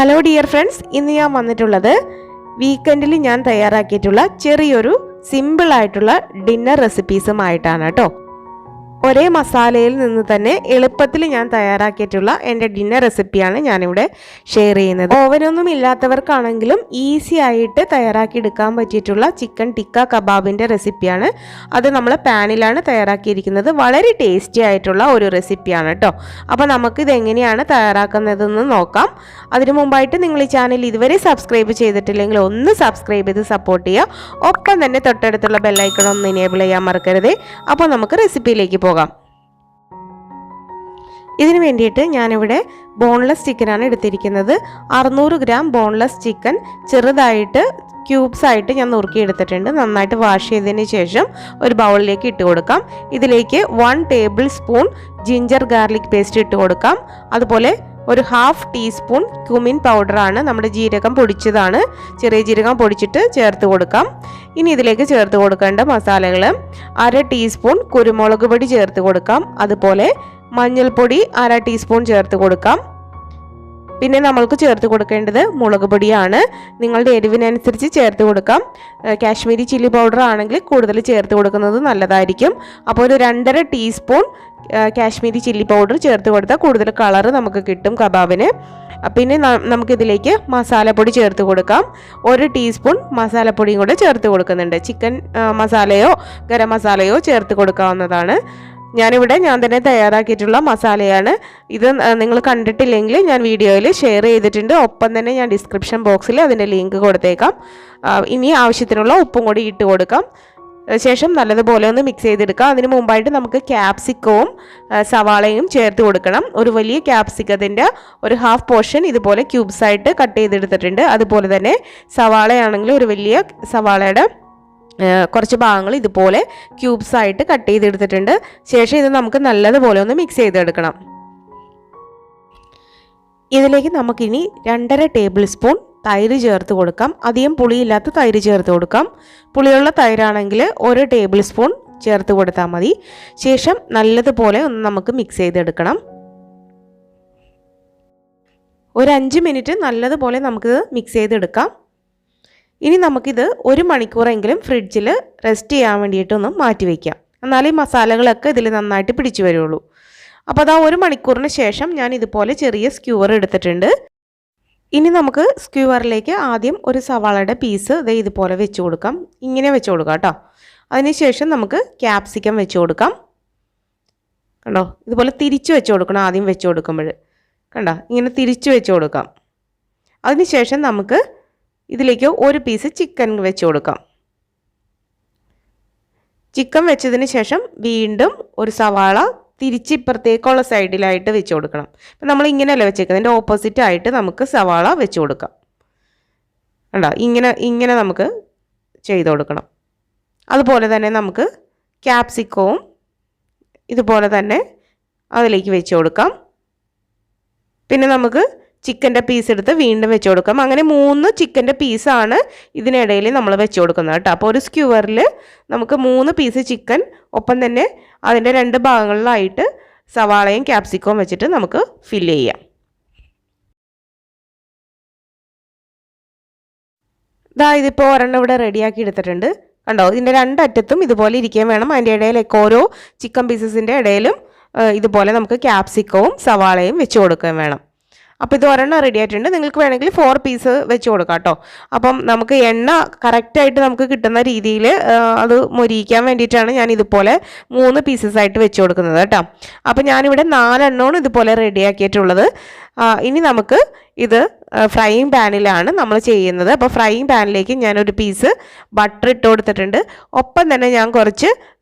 Hello dear friends, ഇന്ന് ഞാൻ വന്നിട്ടുള്ളത് വീക്കെൻഡിൽ ഞാൻ തയ്യാറാക്കിയിട്ടുള്ള ചെറിയൊരു സിമ്പിൾ ആയിട്ടുള്ള ഡിന്നർ റെസിപ്പീസുമായിട്ടാണ് കേട്ടോ. ഒരേ മസാലയിൽ നിന്ന് തന്നെ എളുപ്പത്തിൽ ഞാൻ തയ്യാറാക്കിയിട്ടുള്ള എൻ്റെ ഡിന്നർ റെസിപ്പിയാണ് ഞാനിവിടെ ഷെയർ ചെയ്യുന്നത്. ഓവനൊന്നും ഇല്ലാത്തവർക്കാണെങ്കിലും ഈസി ആയിട്ട് തയ്യാറാക്കിയെടുക്കാൻ പറ്റിയിട്ടുള്ള ചിക്കൻ ടിക്ക കബാബിൻ്റെ റെസിപ്പിയാണ്. അത് നമ്മൾ പാനിലാണ് തയ്യാറാക്കിയിരിക്കുന്നത്. വളരെ ടേസ്റ്റി ആയിട്ടുള്ള ഒരു റെസിപ്പിയാണ് കേട്ടോ. അപ്പോൾ നമുക്കിത് എങ്ങനെയാണ് തയ്യാറാക്കുന്നതെന്ന് നോക്കാം. അതിനു മുമ്പായിട്ട് നിങ്ങൾ ഈ ചാനൽ ഇതുവരെ സബ്സ്ക്രൈബ് ചെയ്തിട്ടില്ലെങ്കിൽ ഒന്ന് സബ്സ്ക്രൈബ് ചെയ്ത് സപ്പോർട്ട് ചെയ്യുക. ഒപ്പം തന്നെ തൊട്ടടുത്തുള്ള ബെല്ലൈക്കൺ ഒന്ന് എനേബിൾ ചെയ്യാൻ മറക്കരുത്. അപ്പോൾ നമുക്ക് റെസിപ്പിയിലേക്ക് പോകാം. ഇതിനു വേണ്ടിയിട്ട് ഞാനിവിടെ ബോൺലെസ് ചിക്കനാണ് എടുത്തിരിക്കുന്നത്. 600 ഗ്രാം ബോൺലെസ് ചിക്കൻ ചെറുതായിട്ട് ക്യൂബ്സ് ആയിട്ട് ഞാൻ നുറുക്കിയെടുത്തിട്ടുണ്ട്. നന്നായിട്ട് വാഷ് ചെയ്തതിന് ശേഷം ഒരു ബൗളിലേക്ക് ഇട്ട് കൊടുക്കാം. ഇതിലേക്ക് 1 table spoon ginger garlic paste ഇട്ട് കൊടുക്കാം. അതുപോലെ ഒരു 1/2 ടീസ്പൂൺ ക്യുമിൻ പൗഡറാണ്, നമ്മുടെ ജീരകം പൊടിച്ചതാണ്, ചെറിയ ജീരകം പൊടിച്ചിട്ട് ചേർത്ത് കൊടുക്കാം. ഇനി ഇതിലേക്ക് ചേർത്ത് കൊടുക്കേണ്ട മസാലകൾ: 1/2 ടീസ്പൂൺ കുരുമുളക് പൊടി ചേർത്ത് കൊടുക്കാം. അതുപോലെ മഞ്ഞൾപ്പൊടി 1/2 ടീസ്പൂൺ ചേർത്ത് കൊടുക്കാം. പിന്നെ നമ്മൾക്ക് ചേർത്ത് കൊടുക്കേണ്ടത് മുളക് പൊടിയാണ്. നിങ്ങളുടെ എരിവിനനുസരിച്ച് ചേർത്ത് കൊടുക്കാം. കാശ്മീരി ചില്ലി പൗഡർ ആണെങ്കിൽ കൂടുതൽ ചേർത്ത് കൊടുക്കുന്നത് നല്ലതായിരിക്കും. അപ്പോൾ ഒരു 2.5 ടീസ്പൂൺ കാശ്മീരി ചില്ലി പൗഡർ ചേർത്ത് കൊടുത്താൽ കൂടുതൽ കളർ നമുക്ക് കിട്ടും കബാബിന്. പിന്നെ നമുക്കിതിലേക്ക് മസാലപ്പൊടി ചേർത്ത് കൊടുക്കാം. 1 ടീസ്പൂൺ മസാലപ്പൊടിയും കൂടെ ചേർത്ത് കൊടുക്കുന്നുണ്ട്. ചിക്കൻ മസാലയോ ഗരം മസാലയോ ചേർത്ത് കൊടുക്കാവുന്നതാണ്. ഞാൻ തന്നെ തയ്യാറാക്കിയിട്ടുള്ള മസാലയാണ് ഇത്. നിങ്ങൾ കണ്ടിട്ടില്ലെങ്കിൽ ഞാൻ വീഡിയോയിൽ ഷെയർ ചെയ്തിട്ടുണ്ട്. ഒപ്പം തന്നെ ഞാൻ ഡിസ്ക്രിപ്ഷൻ ബോക്സിൽ അതിൻ്റെ ലിങ്ക് കൊടുത്തേക്കാം. ഇനി ആവശ്യത്തിനുള്ള ഉപ്പും കൂടി ഇട്ട് കൊടുക്കാം. ശേഷം നല്ലതുപോലെ ഒന്ന് മിക്സ് ചെയ്തെടുക്കാം. അതിന് മുമ്പായിട്ട് നമുക്ക് ക്യാപ്സിക്കവും സവാളയും ചേർത്ത് കൊടുക്കണം. ഒരു വലിയ ക്യാപ്സിക്കത്തിൻ്റെ ഒരു 1/2 പോർഷൻ ഇതുപോലെ ക്യൂബ്സ് ആയിട്ട് കട്ട് ചെയ്തെടുത്തിട്ടുണ്ട്. അതുപോലെ തന്നെ സവാളയാണെങ്കിൽ ഒരു വലിയ സവാളയുടെ കുറച്ച് ഭാഗങ്ങൾ ഇതുപോലെ ക്യൂബ്സ് ആയിട്ട് കട്ട് ചെയ്തെടുത്തിട്ടുണ്ട്. ശേഷം ഇത് നമുക്ക് നല്ലതുപോലെ ഒന്ന് മിക്സ് ചെയ്തെടുക്കണം. ഇതിലേക്ക് നമുക്കിനി 2.5 ടേബിൾ സ്പൂൺ തൈര് ചേർത്ത് കൊടുക്കാം. അധികം പുളിയില്ലാത്ത തൈര് ചേർത്ത് കൊടുക്കാം. പുളിയുള്ള തൈരാണെങ്കിൽ 1 ടേബിൾ സ്പൂൺ ചേർത്ത് കൊടുത്താൽ മതി. ശേഷം നല്ലതുപോലെ ഒന്ന് നമുക്ക് മിക്സ് ചെയ്തെടുക്കണം. ഒരു 5 മിനിറ്റ് നല്ലതുപോലെ നമുക്കിത് മിക്സ് ചെയ്തെടുക്കാം. ഇനി നമുക്കിത് 1 മണിക്കൂറെങ്കിലും ഫ്രിഡ്ജിൽ റെസ്റ്റ് ചെയ്യാൻ വേണ്ടിയിട്ടൊന്ന് മാറ്റി വയ്ക്കാം. എന്നാലേ ഈ മസാലകളൊക്കെ ഇതിൽ നന്നായിട്ട് പിടിച്ചു വരുള്ളൂ. അപ്പോൾ അതാ 1 മണിക്കൂറിന് ശേഷം ഞാൻ ഇതുപോലെ ചെറിയ സ്ക്യൂവർ എടുത്തിട്ടുണ്ട്. ഇനി നമുക്ക് സ്ക്യൂവറിലേക്ക് ആദ്യം ഒരു സവാളയുടെ പീസ് ഇതുപോലെ വെച്ച് കൊടുക്കാം. ഇങ്ങനെ വെച്ച് കൊടുക്കാം കേട്ടോ. അതിനുശേഷം നമുക്ക് ക്യാപ്സിക്കം വെച്ച് കൊടുക്കാം. കണ്ടോ, ഇതുപോലെ തിരിച്ച് വെച്ച് കൊടുക്കണം. ആദ്യം വെച്ച് കൊടുക്കുമ്പോൾ കണ്ടോ, ഇങ്ങനെ തിരിച്ച് വെച്ച് കൊടുക്കാം. അതിനുശേഷം നമുക്ക് ഇതിലേക്ക് ഒരു പീസ് ചിക്കൻ വെച്ച് കൊടുക്കാം. ചിക്കൻ വെച്ചതിന് ശേഷം വീണ്ടും ഒരു സവാള തിരിച്ച് ഇപ്പുറത്തേക്കുള്ള സൈഡിലായിട്ട് വെച്ച് കൊടുക്കണം. അപ്പം നമ്മൾ ഇങ്ങനെയല്ല വെച്ചേക്കുന്നത്, അതിൻ്റെ ഓപ്പോസിറ്റ് ആയിട്ട് നമുക്ക് സവാള വെച്ച് കൊടുക്കാം. കണ്ടോ, ഇങ്ങനെ നമുക്ക് ചെയ്ത് കൊടുക്കണം. അതുപോലെ തന്നെ നമുക്ക് ക്യാപ്സിക്കവും ഇതുപോലെ തന്നെ അതിലേക്ക് വെച്ച് കൊടുക്കാം. പിന്നെ നമുക്ക് ചിക്കൻ്റെ പീസ് എടുത്ത് വീണ്ടും വെച്ച് കൊടുക്കാം. അങ്ങനെ 3 ചിക്കൻ്റെ പീസാണ് ഇതിനിടയിൽ നമ്മൾ വെച്ച് കൊടുക്കുന്നത് കേട്ടോ. അപ്പോൾ ഒരു സ്ക്യൂവറിൽ നമുക്ക് 3 പീസ് ചിക്കൻ, ഒപ്പം തന്നെ അതിൻ്റെ 2 ഭാഗങ്ങളിലായിട്ട് സവാളയും ക്യാപ്സിക്കവും വെച്ചിട്ട് നമുക്ക് ഫില്ല് ചെയ്യാം. ഇതിപ്പോൾ ഒരെണ്ണം ഇവിടെ റെഡിയാക്കി എടുത്തിട്ടുണ്ട്. കണ്ടോ, ഇതിൻ്റെ 2 അറ്റത്തും ഇതുപോലെ ഇരിക്കാൻ വേണം. അതിൻ്റെ ഇടയിലേക്ക് ഓരോ ചിക്കൻ പീസസിൻ്റെ ഇടയിലും ഇതുപോലെ നമുക്ക് ക്യാപ്സിക്കവും സവാളയും വെച്ച് കൊടുക്കാൻ വേണം. അപ്പോൾ ഇത് ഒരെണ്ണം റെഡി ആയിട്ടുണ്ട്. നിങ്ങൾക്ക് വേണമെങ്കിൽ 4 പീസ് വെച്ച് കൊടുക്കാം കേട്ടോ. അപ്പം നമുക്ക് എണ്ണ കറക്റ്റായിട്ട് നമുക്ക് കിട്ടുന്ന രീതിയിൽ അത് മൊരിയിക്കാൻ വേണ്ടിയിട്ടാണ് ഞാൻ ഇതുപോലെ 3 പീസസ് ആയിട്ട് വെച്ച് കൊടുക്കുന്നത് കേട്ടോ. അപ്പോൾ ഞാനിവിടെ 4 എണ്ണമാണ് ഇതുപോലെ റെഡിയാക്കിയിട്ടുള്ളത്. ഇനി നമുക്ക് ഇത് ഫ്രൈയിങ് പാനിലാണ് നമ്മൾ ചെയ്യുന്നത്. അപ്പോൾ ഫ്രൈയിങ് പാനിലേക്ക് ഞാനൊരു പീസ് ബട്ടർ ഇട്ട് കൊടുത്തിട്ടുണ്ട്. ഒപ്പം തന്നെ ഞാൻ കുറച്ച്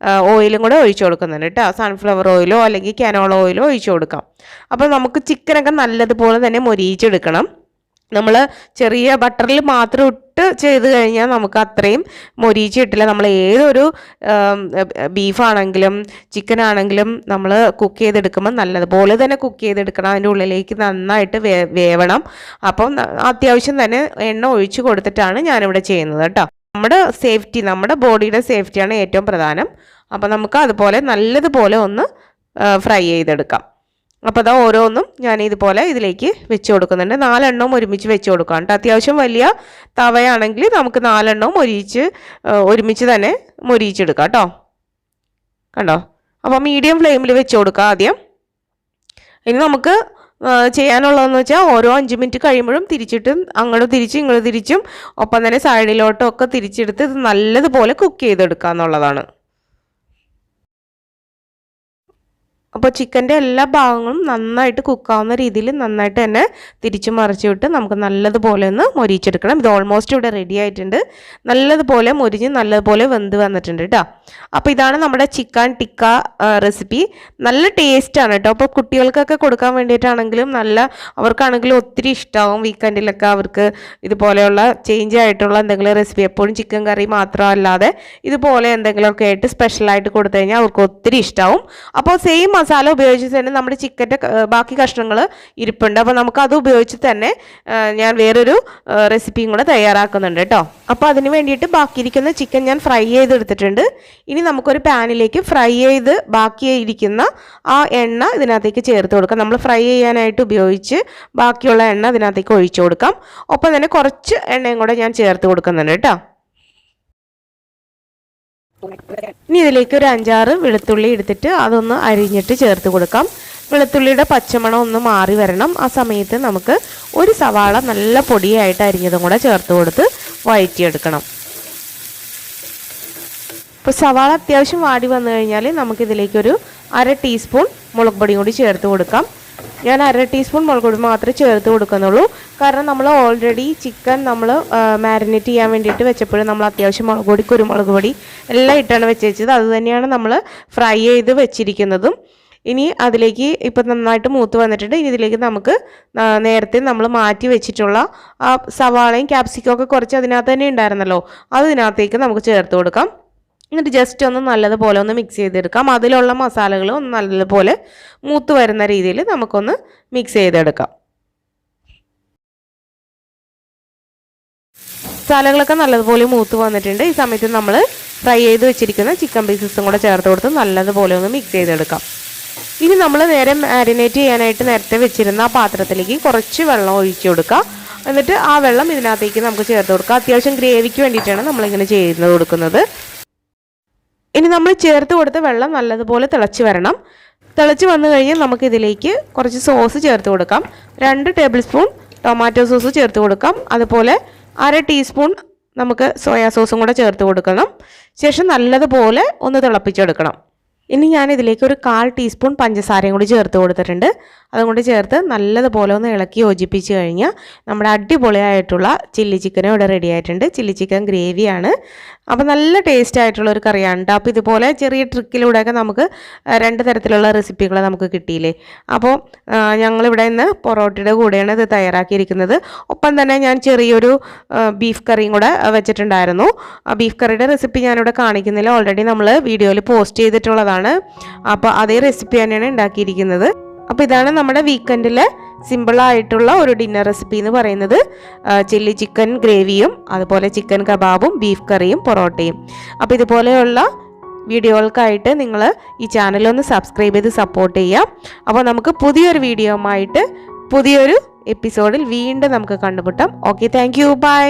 ഓയിലും കൂടെ ഒഴിച്ചു കൊടുക്കുന്നുണ്ട് കേട്ടോ. സൺഫ്ലവർ ഓയിലോ അല്ലെങ്കിൽ കനോള ഓയിലോ ഒഴിച്ചു കൊടുക്കാം. അപ്പോൾ നമുക്ക് ചിക്കനൊക്കെ നല്ലതുപോലെ തന്നെ മൊരിയിച്ചെടുക്കണം. നമ്മൾ ചെറിയ ബട്ടറിൽ മാത്രം ഇട്ട് ചെയ്ത് കഴിഞ്ഞാൽ നമുക്ക് അത്രയും മൊരിയിച്ച് കിട്ടില്ല. നമ്മൾ ഏതൊരു ബീഫാണെങ്കിലും ചിക്കൻ ആണെങ്കിലും നമ്മൾ കുക്ക് ചെയ്തെടുക്കുമ്പോൾ നല്ലതുപോലെ തന്നെ കുക്ക് ചെയ്തെടുക്കണം. അതിൻ്റെ ഉള്ളിലേക്ക് നന്നായിട്ട് വേവണം. അപ്പം അത്യാവശ്യം തന്നെ എണ്ണ ഒഴിച്ച് കൊടുത്തിട്ടാണ് ഞാനിവിടെ ചെയ്യുന്നത് കേട്ടോ. നമ്മുടെ ബോഡിയുടെ സേഫ്റ്റിയാണ് ഏറ്റവും പ്രധാനം. അപ്പോൾ നമുക്ക് അതുപോലെ നല്ലതുപോലെ ഒന്ന് ഫ്രൈ ചെയ്തെടുക്കാം. അപ്പോൾ അതാ ഓരോന്നും ഞാൻ ഇതുപോലെ ഇതിലേക്ക് വെച്ച് കൊടുക്കുന്നുണ്ട്. 4 എണ്ണവും ഒരുമിച്ച് വെച്ച് കൊടുക്കാം കേട്ടോ. അത്യാവശ്യം വലിയ തവയാണെങ്കിൽ നമുക്ക് 4 എണ്ണവും ഒരുമിച്ച് തന്നെ മൊരിയിച്ചെടുക്കാം കേട്ടോ. കണ്ടോ? അപ്പോൾ മീഡിയം ഫ്ലെയിമിൽ വെച്ച് കൊടുക്കുക ആദ്യം. ഇനി നമുക്ക് ചെയ്യാനുള്ളതെന്ന് വെച്ചാൽ ഓരോ 5 മിനിറ്റ് കഴിയുമ്പോഴും തിരിച്ചിട്ടും അങ്ങോട്ടും തിരിച്ചും ഇങ്ങോട്ടും തിരിച്ചും ഒപ്പം തന്നെ സൈഡിലോട്ടും ഒക്കെ തിരിച്ചെടുത്ത് ഇത് നല്ലതുപോലെ കുക്ക് ചെയ്തെടുക്കുക എന്നുള്ളതാണ്. അപ്പോൾ ചിക്കൻ്റെ എല്ലാ ഭാഗങ്ങളും നന്നായിട്ട് കുക്കാവുന്ന രീതിയിൽ നന്നായിട്ട് തന്നെ തിരിച്ചു മറിച്ച് വിട്ട് നമുക്ക് നല്ലതുപോലെ ഒന്ന് മൊരിയിച്ചെടുക്കണം. ഇത് ഓൾമോസ്റ്റ് ഇവിടെ റെഡി ആയിട്ടുണ്ട്. നല്ലതുപോലെ മൊരിഞ്ഞ് നല്ലതുപോലെ വെന്ത് വന്നിട്ടുണ്ട് കേട്ടോ. അപ്പോൾ ഇതാണ് നമ്മുടെ ചിക്കൻ ടിക്ക റെസിപ്പി. നല്ല ടേസ്റ്റാണ് കേട്ടോ. അപ്പോൾ കുട്ടികൾക്കൊക്കെ കൊടുക്കാൻ വേണ്ടിയിട്ടാണെങ്കിലും അവർക്കാണെങ്കിലും ഒത്തിരി ഇഷ്ടമാവും. വീക്കെൻഡിലൊക്കെ അവർക്ക് ഇതുപോലെയുള്ള ചേഞ്ച് ആയിട്ടുള്ള എന്തെങ്കിലും റെസിപ്പി, എപ്പോഴും ചിക്കൻ കറി മാത്രമല്ലാതെ ഇതുപോലെ എന്തെങ്കിലുമൊക്കെ ആയിട്ട് സ്പെഷ്യലായിട്ട് കൊടുത്തു കഴിഞ്ഞാൽ അവർക്ക് ഒത്തിരി ഇഷ്ടമാവും. അപ്പോൾ സെയിം മസാല ഉപയോഗിച്ച് തന്നെ നമ്മുടെ ചിക്കൻ്റെ ബാക്കി കഷ്ണങ്ങൾ ഇരിപ്പുണ്ട്. അപ്പോൾ നമുക്ക് അത് ഉപയോഗിച്ച് തന്നെ ഞാൻ വേറൊരു റെസിപ്പിയും കൂടെ തയ്യാറാക്കുന്നുണ്ട് കേട്ടോ. അപ്പോൾ അതിന് വേണ്ടിയിട്ട് ബാക്കിയിരിക്കുന്ന ചിക്കൻ ഞാൻ ഫ്രൈ ചെയ്തെടുത്തിട്ടുണ്ട്. ഇനി നമുക്കൊരു പാനിലേക്ക് ഫ്രൈ ചെയ്ത് ബാക്കിയിരിക്കുന്ന ആ എണ്ണ ഇതിനകത്തേക്ക് ചേർത്ത് കൊടുക്കാം. നമ്മൾ ഫ്രൈ ചെയ്യാനായിട്ട് ഉപയോഗിച്ച് ബാക്കിയുള്ള എണ്ണ ഇതിനകത്തേക്ക് ഒഴിച്ചു കൊടുക്കാം. ഒപ്പം തന്നെ കുറച്ച് എണ്ണയും കൂടെ ഞാൻ ചേർത്ത് കൊടുക്കുന്നുണ്ട് കേട്ടോ. ഇനി ഇതിലേക്ക് ഒരു 5-6 വെളുത്തുള്ളി എടുത്തിട്ട് അതൊന്ന് അരിഞ്ഞിട്ട് ചേർത്ത് കൊടുക്കാം. വെളുത്തുള്ളിയുടെ പച്ചമണം ഒന്ന് മാറി വരണം. ആ സമയത്ത് നമുക്ക് ഒരു സവാള നല്ല പൊടിയായിട്ട് അരിഞ്ഞതും കൂടെ ചേർത്ത് കൊടുത്ത് വഴറ്റിയെടുക്കണം. ഇപ്പോൾ സവാള അത്യാവശ്യം വാടി വന്നു കഴിഞ്ഞാൽ നമുക്കിതിലേക്കൊരു 1/2 ടീസ്പൂൺ മുളക് പൊടിയും കൂടി ചേർത്ത് കൊടുക്കാം. ഞാൻ 1/2 ടീസ്പൂൺ മുളക് പൊടി മാത്രമേ ചേർത്ത് കൊടുക്കുന്നുള്ളൂ. കാരണം നമ്മൾ ഓൾറെഡി ചിക്കൻ നമ്മൾ മാരിനേറ്റ് ചെയ്യാൻ വേണ്ടിയിട്ട് വെച്ചപ്പോഴും നമ്മൾ അത്യാവശ്യം മുളക് പൊടി, കുരുമുളക് പൊടി എല്ലാം ഇട്ടാണ് വെച്ചത്. അത് തന്നെയാണ് നമ്മൾ ഫ്രൈ ചെയ്ത് വെച്ചിരിക്കുന്നതും. ഇനി അതിലേക്ക് ഇപ്പം നന്നായിട്ട് മൂത്ത് വന്നിട്ടുണ്ട്. ഇനി ഇതിലേക്ക് നമുക്ക് നേരത്തെ നമ്മൾ മാറ്റി വെച്ചിട്ടുള്ള ആ സവാളയും ക്യാപ്സിക്കും ഒക്കെ കുറച്ച് അതിനകത്ത് തന്നെ ഉണ്ടായിരുന്നല്ലോ, അത് ഇതിനകത്തേക്ക് നമുക്ക് ചേർത്ത് കൊടുക്കാം. എന്നിട്ട് ജസ്റ്റ് ഒന്ന് നല്ലതുപോലെ ഒന്ന് മിക്സ് ചെയ്തെടുക്കാം. അതിലുള്ള മസാലകൾ ഒന്ന് നല്ലതുപോലെ മൂത്ത് വരുന്ന രീതിയിൽ നമുക്കൊന്ന് മിക്സ് ചെയ്തെടുക്കാം. മസാലകളൊക്കെ നല്ലതുപോലെ മൂത്ത് വന്നിട്ടുണ്ട്. ഈ സമയത്ത് നമ്മൾ ഫ്രൈ ചെയ്ത് വെച്ചിരിക്കുന്ന ചിക്കൻ പീസസും കൂടെ ചേർത്ത് കൊടുത്ത് നല്ലതുപോലെ ഒന്ന് മിക്സ് ചെയ്തെടുക്കാം. ഇനി നമ്മൾ നേരെ മാരിനേറ്റ് ചെയ്യാനായിട്ട് നേരത്തെ വെച്ചിരുന്ന ആ പാത്രത്തിലേക്ക് കുറച്ച് വെള്ളം ഒഴിച്ചു കൊടുക്കുക. എന്നിട്ട് ആ വെള്ളം ഇതിനകത്തേക്ക് നമുക്ക് ചേർത്ത് കൊടുക്കുക. അത്യാവശ്യം ഗ്രേവിക്ക് വേണ്ടിയിട്ടാണ് നമ്മളിങ്ങനെ കൊടുക്കുന്നത്. ഇനി നമ്മൾ ചേർത്ത് കൊടുത്ത വെള്ളം നല്ലതുപോലെ തിളച്ച് വരണം. തിളച്ച് വന്നു കഴിഞ്ഞാൽ നമുക്കിതിലേക്ക് കുറച്ച് സോസ് ചേർത്ത് കൊടുക്കാം. 2 ടേബിൾ സ്പൂൺ ടൊമാറ്റോ സോസ് ചേർത്ത് കൊടുക്കാം. അതുപോലെ 1/2 ടീസ്പൂൺ നമുക്ക് സോയാ സോസും കൂടെ ചേർത്ത് കൊടുക്കണം. ശേഷം നല്ലതുപോലെ ഒന്ന് തിളപ്പിച്ചെടുക്കണം. ഇനി ഞാൻ ഇതിലേക്ക് ഒരു 1/4 ടീസ്പൂൺ പഞ്ചസാരയും കൂടി ചേർത്ത് കൊടുത്തിട്ടുണ്ട്. അതുകൊണ്ട് ചേർത്ത് നല്ലതുപോലെ ഒന്ന് ഇളക്കി യോജിപ്പിച്ച് കഴിഞ്ഞാൽ നമ്മുടെ അടിപൊളിയായിട്ടുള്ള ചില്ലി ചിക്കനും ഇവിടെ റെഡി ആയിട്ടുണ്ട്. ചില്ലി ചിക്കൻ ഗ്രേവിയാണ്. അപ്പോൾ നല്ല ടേസ്റ്റ് ആയിട്ടുള്ള ഒരു കറിയാണ് കേട്ടോ. അപ്പോൾ ഇതുപോലെ ചെറിയ ട്രിക്കിലൂടെയൊക്കെ നമുക്ക് 2 തരത്തിലുള്ള റെസിപ്പികൾ നമുക്ക് കിട്ടിയില്ലേ. അപ്പോൾ ഞങ്ങളിവിടെ ഇന്ന് പൊറോട്ടയുടെ കൂടെയാണ് ഇത് തയ്യാറാക്കിയിരിക്കുന്നത്. ഒപ്പം തന്നെ ഞാൻ ചെറിയൊരു ബീഫ് കറിയും കൂടെ വെച്ചിട്ടുണ്ടായിരുന്നു. ആ ബീഫ് കറിയുടെ റെസിപ്പി ഞാനിവിടെ കാണിക്കുന്നില്ല, ഓൾറെഡി നമ്മൾ വീഡിയോയിൽ പോസ്റ്റ് ചെയ്തിട്ടുള്ളതാണ്. അപ്പോൾ അതേ റെസിപ്പി തന്നെയാണ് ഉണ്ടാക്കിയിരിക്കുന്നത്. അപ്പോൾ ഇതാണ് നമ്മുടെ വീക്കെൻഡിലെ സിമ്പിളായിട്ടുള്ള ഒരു ഡിന്നർ റെസിപ്പി എന്ന് പറയുന്നത്. ചില്ലി ചിക്കൻ ഗ്രേവിയും അതുപോലെ ചിക്കൻ കബാബും ബീഫ് കറിയും പൊറോട്ടയും. അപ്പോൾ ഇതുപോലെയുള്ള വീഡിയോകൾക്കായിട്ട് നിങ്ങൾ ഈ ചാനലൊന്ന് സബ്സ്ക്രൈബ് ചെയ്ത് സപ്പോർട്ട് ചെയ്യാം. അപ്പോൾ നമുക്ക് പുതിയൊരു വീഡിയോയുമായിട്ട് പുതിയൊരു എപ്പിസോഡിൽ വീണ്ടും നമുക്ക് കണ്ടുമുട്ടാം. Okay, thank you, by.